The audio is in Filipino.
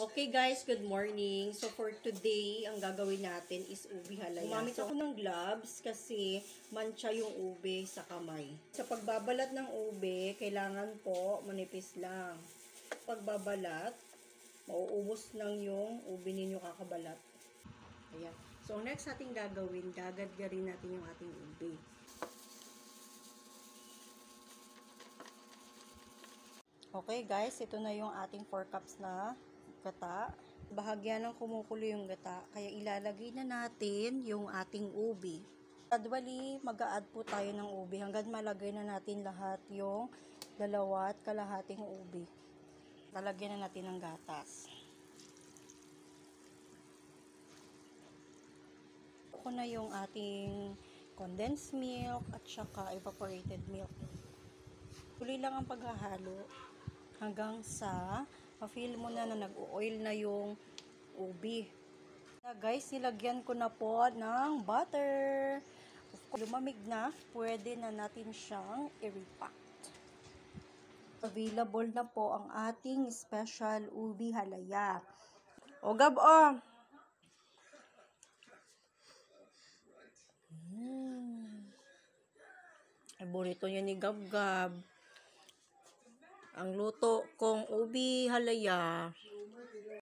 Okay guys, good morning. So for today, ang gagawin natin is ubi halaya. Gumamit ako ng gloves kasi mancha yung ube sa kamay. Sa pagbabalat ng ube, kailangan po manipis lang. Pagbabalat, mauubos lang yung ube ninyo kakabalat. Ayan. So next ating gagawin, gagadgarin natin yung ating ube. Okay guys, ito na yung ating 4 cups na gata. Bahagya ng kumukulo yung gata, kaya ilalagay na natin yung ating ubi. Gradually, mag-a-add po tayo ng ubi hanggang malagay na natin lahat yung 2 kalahating ubi. Lalagyan na natin ng gatas. Ito na yung ating condensed milk at saka evaporated milk. Tuloy lang ang paghahalo hanggang sa ma-feel mo na nag-oil na yung ubi. Na guys, nilagyan ko na po ng butter. Kung lumamig na, pwede na natin siyang i-repack. Available na po ang ating special ubi halaya. O Gab, o! Ay, burrito niya ni Gab Gab. Ang luto kong ubi halaya.